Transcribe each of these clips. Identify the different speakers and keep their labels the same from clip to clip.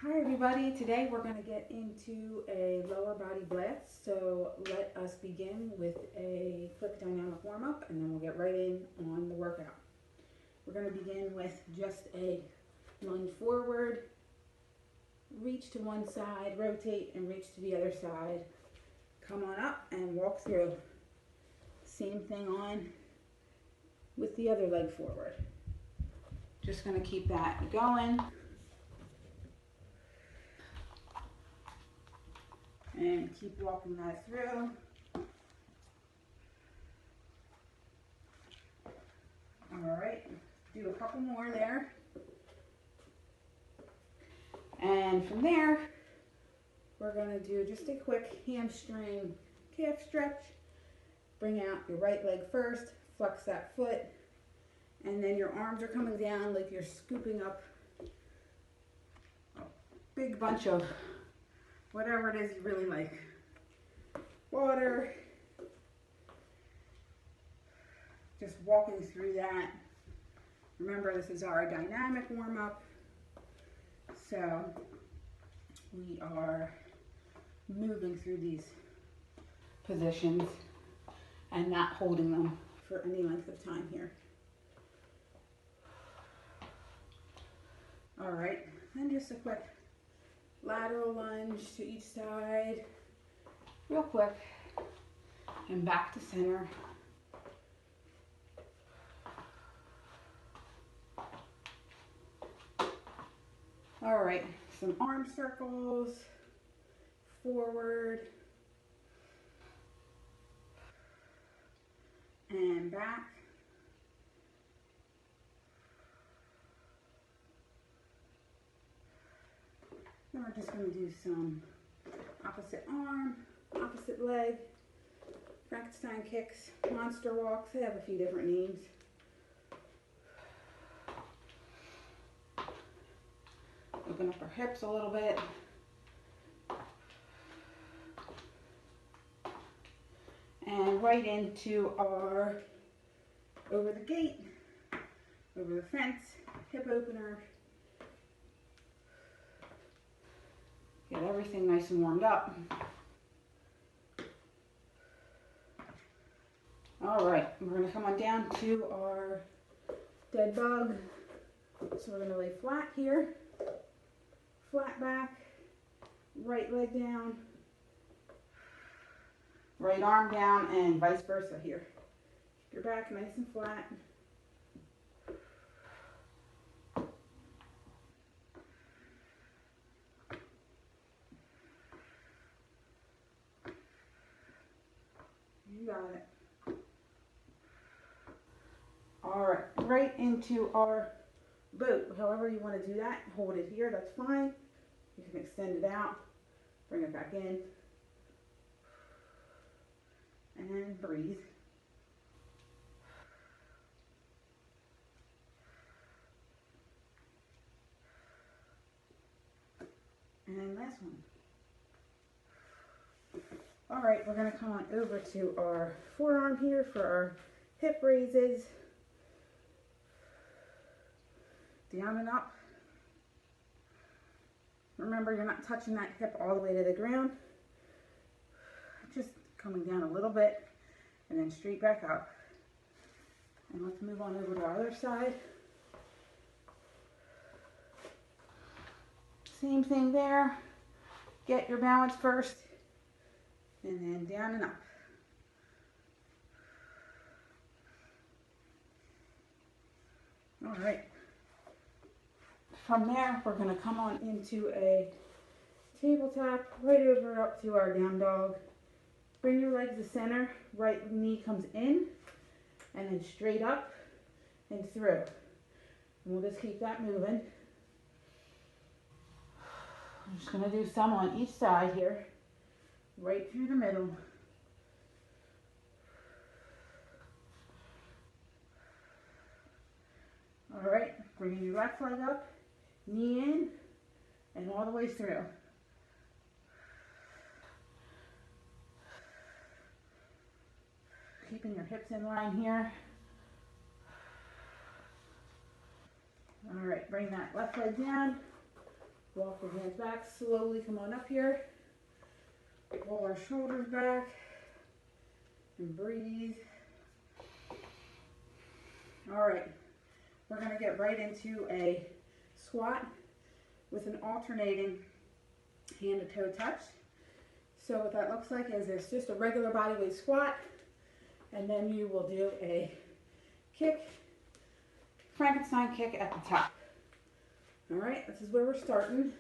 Speaker 1: Hi everybody, today we're going to get into a lower body blast, so let us begin with a quick dynamic warm-up and then we'll get right in on the workout. We're going to begin with just a lunge forward, reach to one side, rotate and reach to the other side. Come on up and walk through. Same thing on with the other leg forward. Just going to keep that going. And keep walking that through. All right, do a couple more there. And from there, we're gonna do just a quick hamstring calf stretch. Bring out your right leg first, flex that foot, and then your arms are coming down like you're scooping up a big bunch of whatever it is you really like. Water. Just walking through that. Remember, this is our dynamic warm-up. So we are moving through these positions and not holding them for any length of time here. All right, then just a quick lateral lunge to each side, real quick, and back to center. All right, some arm circles, forward, and back. Then we're just going to do some opposite arm, opposite leg, Frankenstein kicks, monster walks. They have a few different names. Open up our hips a little bit. And right into our over the gate, over the fence, hip opener. Get everything nice and warmed up. All right, we're going to come on down to our dead bug. So we're going to lay flat here, flat back, right leg down, right arm down, and vice versa here. Keep your back nice and flat. You got it. All right, right into our boat. However you want to do that, hold it here, that's fine. You can extend it out, bring it back in, and breathe. And last one. All right, we're going to come on over to our forearm here for our hip raises. Down and up. Remember, you're not touching that hip all the way to the ground. Just coming down a little bit and then straight back up. And let's move on over to our other side. Same thing there. Get your balance first and then down and up. All right. From there, we're going to come on into a table tap, right over up to our down dog. Bring your legs to center, right knee comes in, and then straight up and through. And we'll just keep that moving. I'm just going to do some on each side here, right through the middle. All right, bringing your left leg up. Knee in and all the way through. Keeping your hips in line here. All right, bring that left leg down, Walk your hands back, slowly come on up here. Roll our shoulders back and breathe. All right, we're gonna get right into a squat with an alternating hand to toe touch. So what that looks like is it's just a regular body weight squat, and then you will do a kick, Frankenstein kick at the top. All right, this is where we're starting.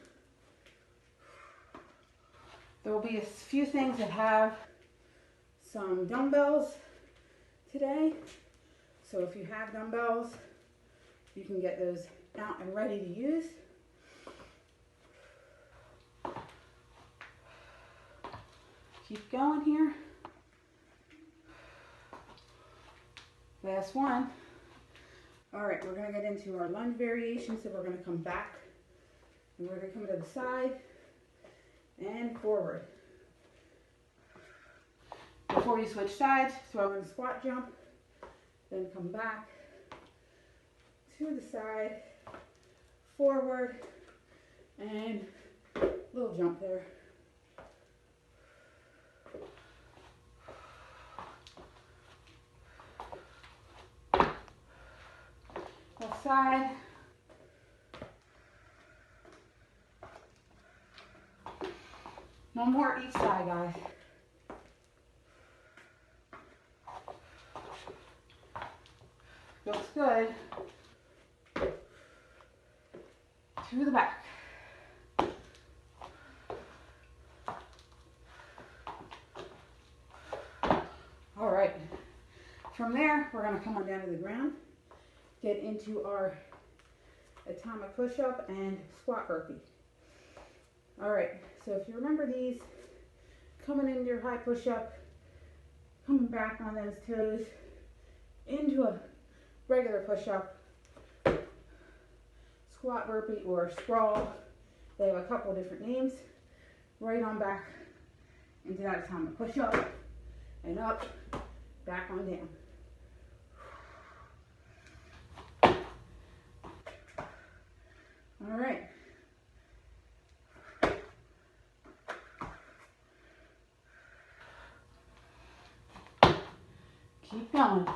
Speaker 1: There will be a few things that have some dumbbells today. So if you have dumbbells, you can get those out and ready to use. Keep going here. Last one. All right, we're gonna get into our lunge variation. So we're gonna come back and we're gonna come to the side and forward. Before you switch sides, throw in a squat jump, then come back to the side, forward, and a little jump there. Left side. One more each side, guys. Looks good. To the back. All right. From there, we're going to come on down to the ground, get into our atomic push-up and squat burpee. All right, so if you remember these, coming into your high push-up, coming back on those toes, into a regular push-up, squat burpee or sprawl. They have a couple different names. Right on back into that atomic push-up and up, back on down. All right. Keep going.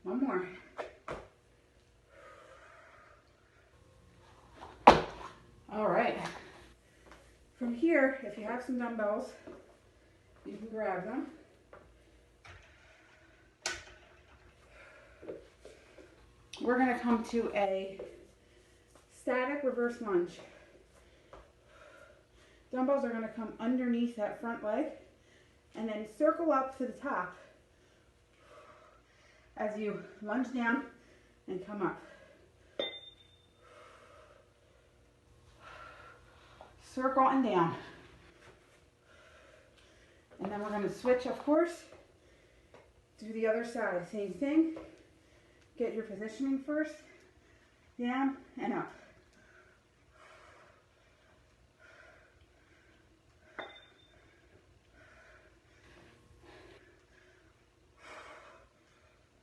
Speaker 1: One more. All right. From here, if you have some dumbbells, you can grab them. We're going to come to a static reverse lunge. Dumbbells are going to come underneath that front leg and then circle up to the top as you lunge down and come up. Circle and down. And then we're going to switch, of course, to the other side. Same thing. Get your positioning first. Down and up.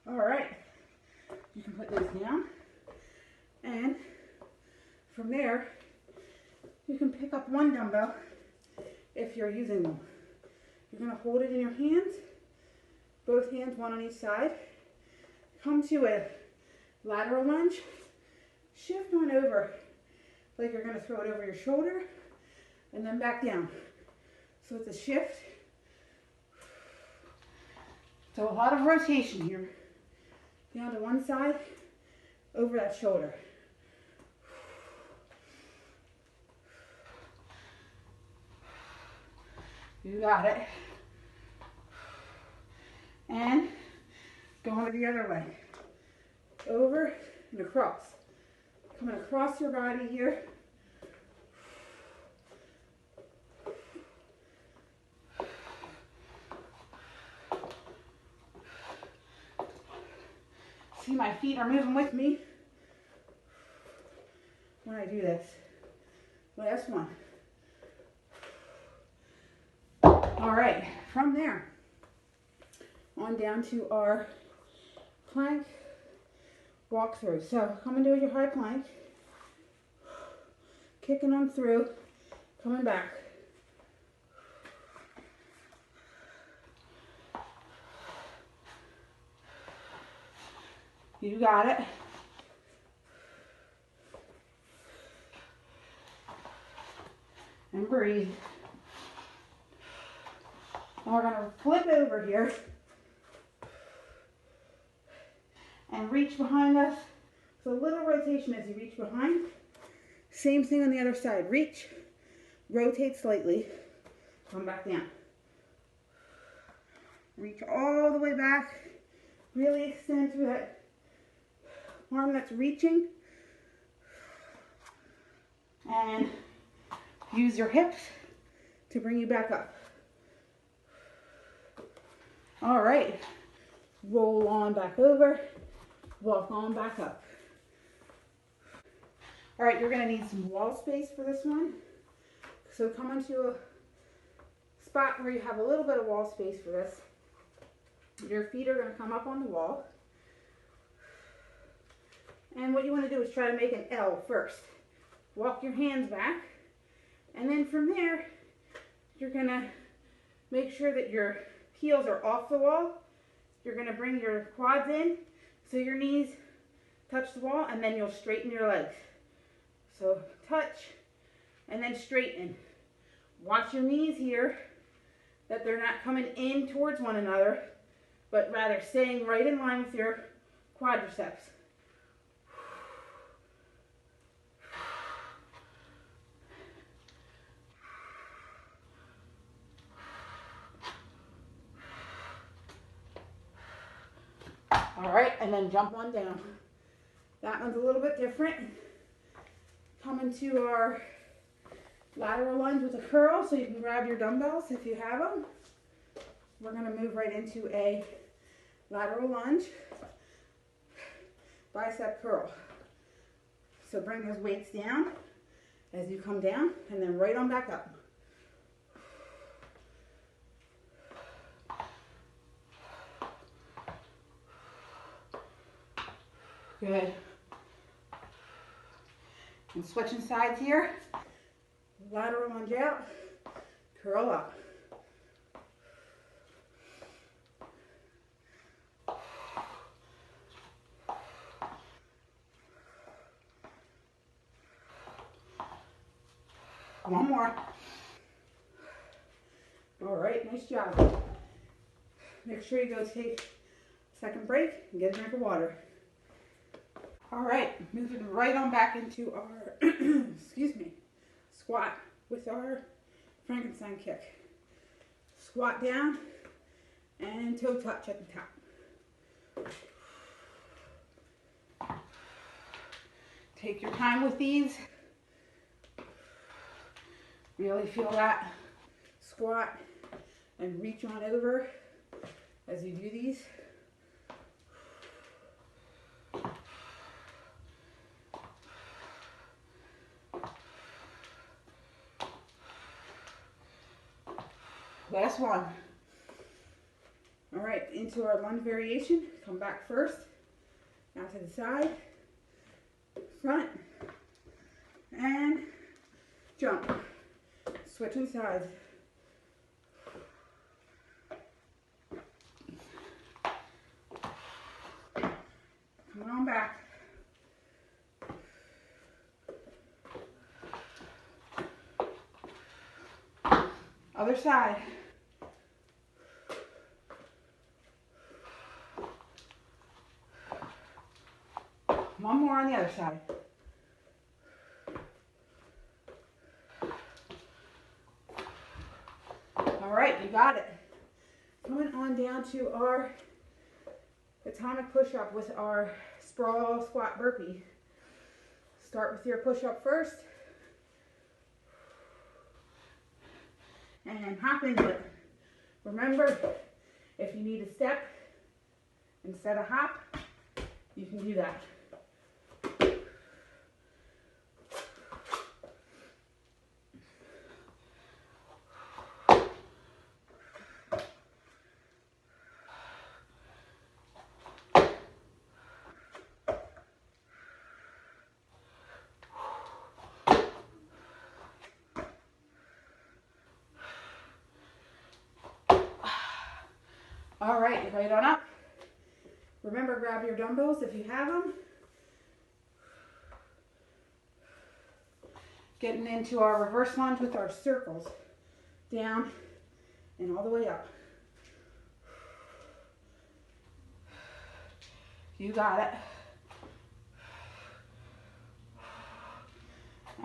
Speaker 1: All right. You can put those down. And from there, you can pick up one dumbbell if you're using them. You're going to hold it in your hands, both hands, one on each side. Come to a lateral lunge. Shift on over like you're going to throw it over your shoulder and then back down. So it's a shift. So a lot of rotation here. Down to one side, over that shoulder. You got it. And going the other way. Over and across. Coming across your body here. See, my feet are moving with me when I do this. Last one. All right, from there, on down to our plank walk through. So come and do your high plank, kicking on through, coming back. You got it. And breathe. And we're going to flip over here and reach behind us. So a little rotation as you reach behind. Same thing on the other side. Reach, rotate slightly, come back down. Reach all the way back. Really extend through that arm that's reaching. And use your hips to bring you back up. All right. Roll on back over. Walk on back up. All right, you're going to need some wall space for this one. So come into a spot where you have a little bit of wall space for this. Your feet are going to come up on the wall. And what you want to do is try to make an L first. Walk your hands back. And then from there, you're going to make sure that your heels are off the wall. You're going to bring your quads in so your knees touch the wall, and then you'll straighten your legs. So touch and then straighten. Watch your knees here, that they're not coming in towards one another, but rather staying right in line with your quadriceps. All right, and then jump on down. That one's a little bit different. Come into our lateral lunge with a curl, so you can grab your dumbbells if you have them. We're going to move right into a lateral lunge, bicep curl. So bring those weights down as you come down, and then right on back up. Good. And switching sides here. Lateral lunge out, curl up. One more. All right, nice job. Make sure you go take a second break and get a drink of water. All right, moving right on back into our, excuse me, squat with our Frankenstein kick. Squat down and toe touch at the top. Take your time with these. Really feel that squat and reach on over as you do these. Last one. All right, into our lunge variation. Come back first. Now to the side, front, and jump. Switching sides. Coming on back. Other side. One more on the other side. All right, you got it. Coming on down to our atomic push-up with our sprawl squat burpee. Start with your push-up first. And hop into it. Remember, if you need a step instead of hop, you can do that. All right, right on up. Remember, grab your dumbbells if you have them. Getting into our reverse lunge with our circles. Down and all the way up. You got it.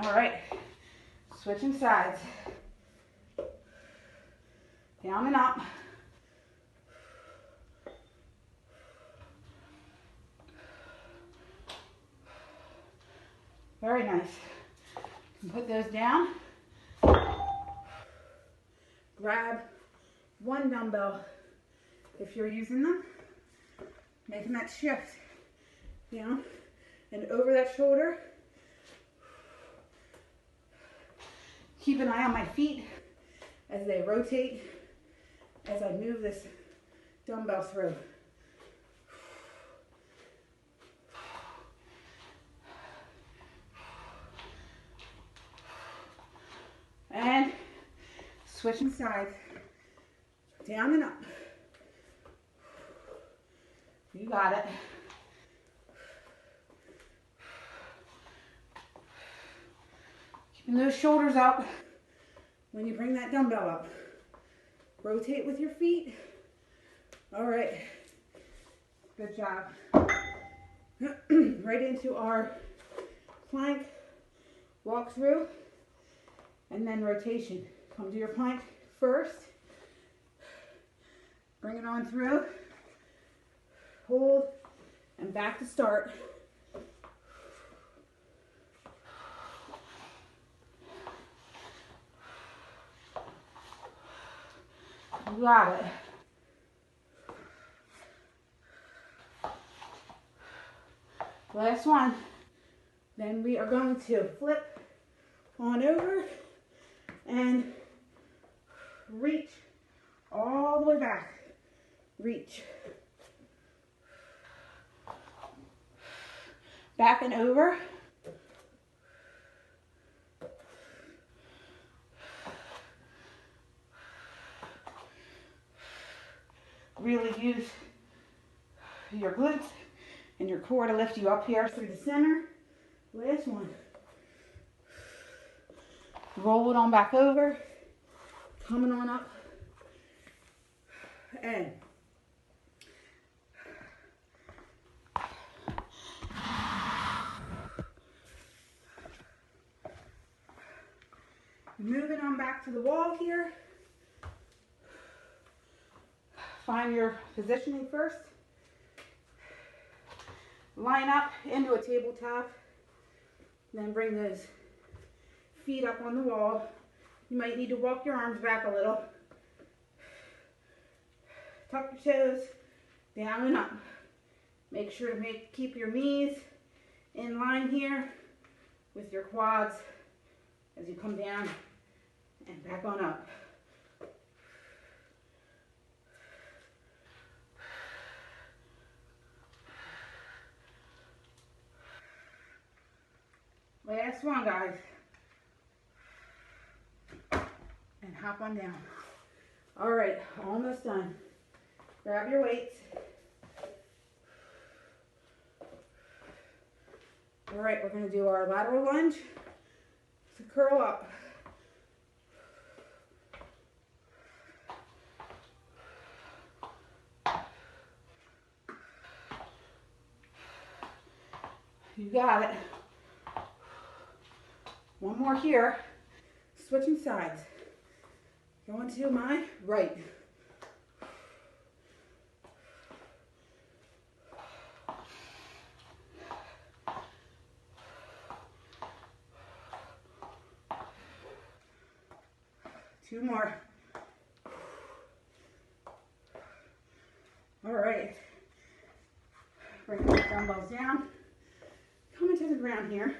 Speaker 1: All right, switching sides. Down and up. Very nice. You can put those down. Grab one dumbbell if you're using them. Making that shift down and over that shoulder. Keep an eye on my feet as they rotate as I move this dumbbell through. And switching sides, down and up. You got it. Keeping those shoulders up when you bring that dumbbell up. Rotate with your feet. All right. Good job. Right into our plank, walk through, and then rotation. Come to your plank first. Bring it on through. Hold, and back to start. You got it. Last one. Then we are going to flip on over and reach all the way back. Reach. Back and over. Really use your glutes and your core to lift you up here through the center. Last one. Roll it on back over. Coming on up. And moving on back to the wall here. Find your positioning first. Line up into a tabletop. Then bring those feet up on the wall. You might need to walk your arms back a little. Tuck your toes down and up. Make sure to keep your knees in line here with your quads as you come down and back on up. Last one, guys. And hop on down. All right, almost done. Grab your weights. All right, we're gonna do our lateral lunge to curl up. You got it. One more here. Switching sides. Going to my right. Two more. All right. Bring the dumbbells down. Coming to the ground here.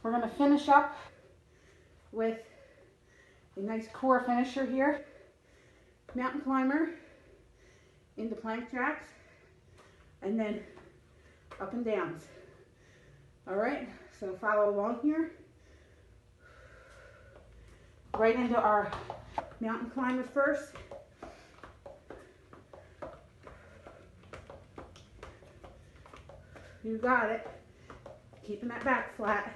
Speaker 1: We're going to finish up with a nice core finisher here. Mountain climber into plank jacks and then up and downs. All right, so follow along here. Right into our mountain climber first. You got it. Keeping that back flat.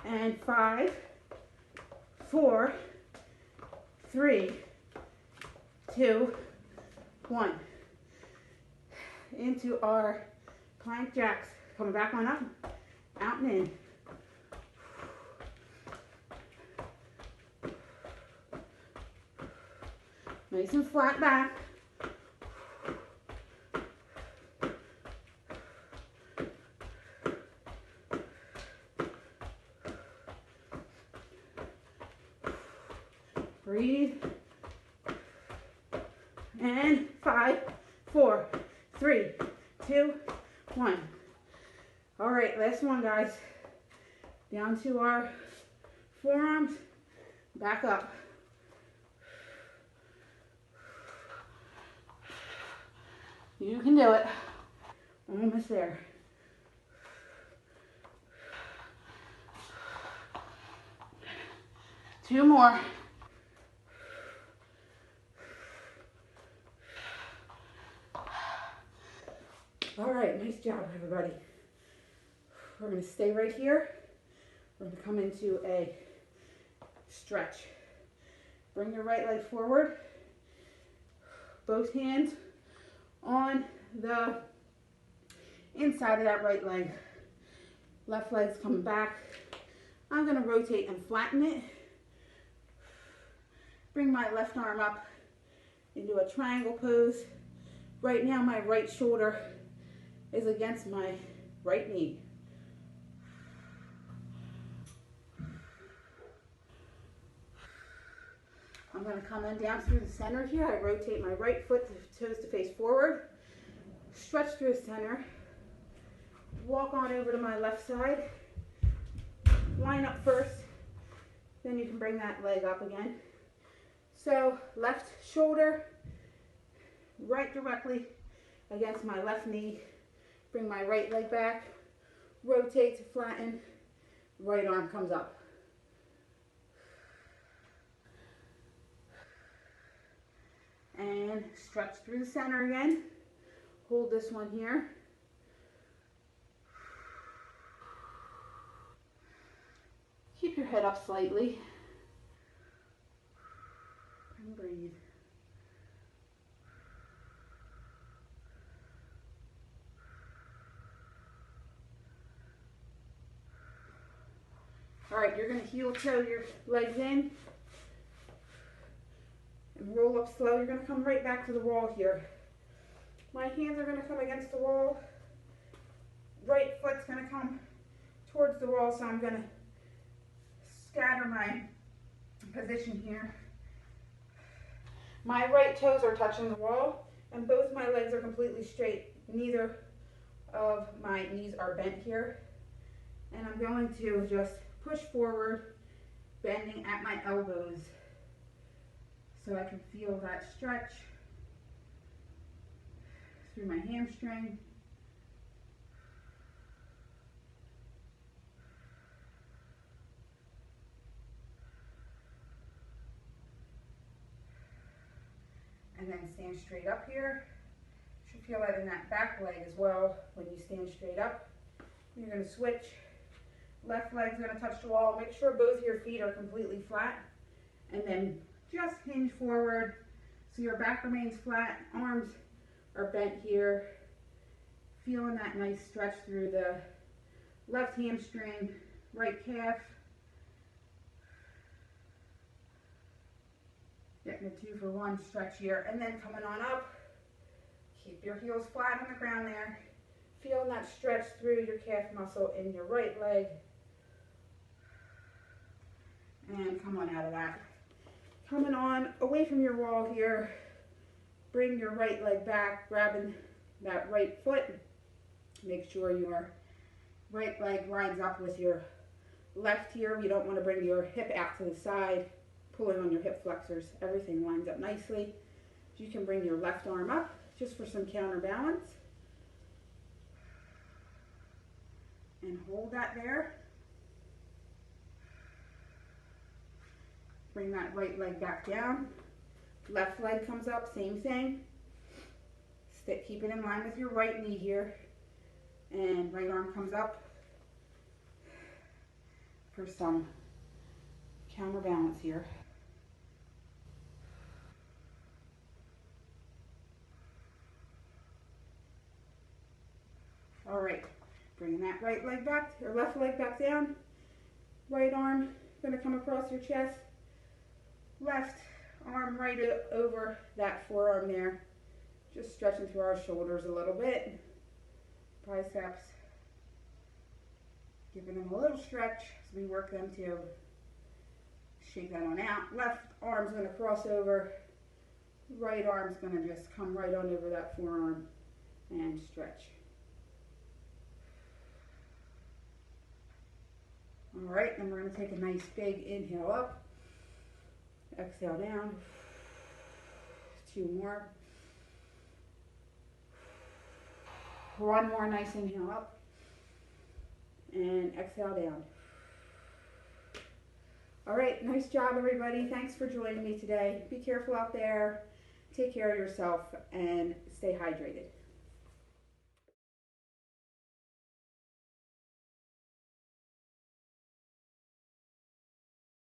Speaker 1: And 5, 4, 3, 2, 1. Into our plank jacks. Coming back on up, out and in. Nice and flat back. Breathe. And 5, 4, 3, 2, 1. All right, last one, guys. Down to our forearms, back up. You can do it. Almost there. Two more. All right, nice job, everybody. We're going to stay right here. We're going to come into a stretch. Bring your right leg forward. Both hands on the inside of that right leg. Left leg's coming back. I'm going to rotate and flatten it. Bring my left arm up into a triangle pose. Right now my right shoulder is against my right knee. I'm going to come in down through the center here. I rotate my right foot, toes to face forward. Stretch through the center. Walk on over to my left side. Line up first. Then you can bring that leg up again. So left shoulder, right directly against my left knee. Bring my right leg back. Rotate to flatten. Right arm comes up. And stretch through the center again. Hold this one here. Keep your head up slightly. And breathe. All right, you're going to heel toe your legs in. And roll up slow. You're going to come right back to the wall here. My hands are going to come against the wall. Right foot's going to come towards the wall, so I'm going to scatter my position here. My right toes are touching the wall, and both my legs are completely straight. Neither of my knees are bent here. And I'm going to just push forward, bending at my elbows, so I can feel that stretch through my hamstring. And then stand straight up here. You should feel that in that back leg as well when you stand straight up. You're going to switch. Left leg's going to touch the wall. Make sure both your feet are completely flat. And then just hinge forward so your back remains flat. Arms are bent here. Feeling that nice stretch through the left hamstring, right calf. Getting a 2-for-1 stretch here. And then coming on up. Keep your heels flat on the ground there. Feeling that stretch through your calf muscle in your right leg. And come on out of that. Coming on away from your wall here. Bring your right leg back, grabbing that right foot. Make sure your right leg lines up with your left here. You don't want to bring your hip out to the side, pulling on your hip flexors. Everything lines up nicely. You can bring your left arm up just for some counterbalance. And hold that there. Bring that right leg back down. Left leg comes up, same thing. Keep it in line with your right knee here. And right arm comes up for some counterbalance here. All right, bringing that right leg back, or left leg back down. Right arm gonna come across your chest. Left arm right over that forearm there. Just stretching through our shoulders a little bit. Biceps. Giving them a little stretch as we work them to shake that on out. Left arm's gonna cross over. Right arm's gonna just come right on over that forearm and stretch. All right, then we're gonna take a nice big inhale up. Exhale down. 2 more. 1 more nice inhale up. And exhale down. All right, nice job everybody. Thanks for joining me today. Be careful out there. Take care of yourself and stay hydrated.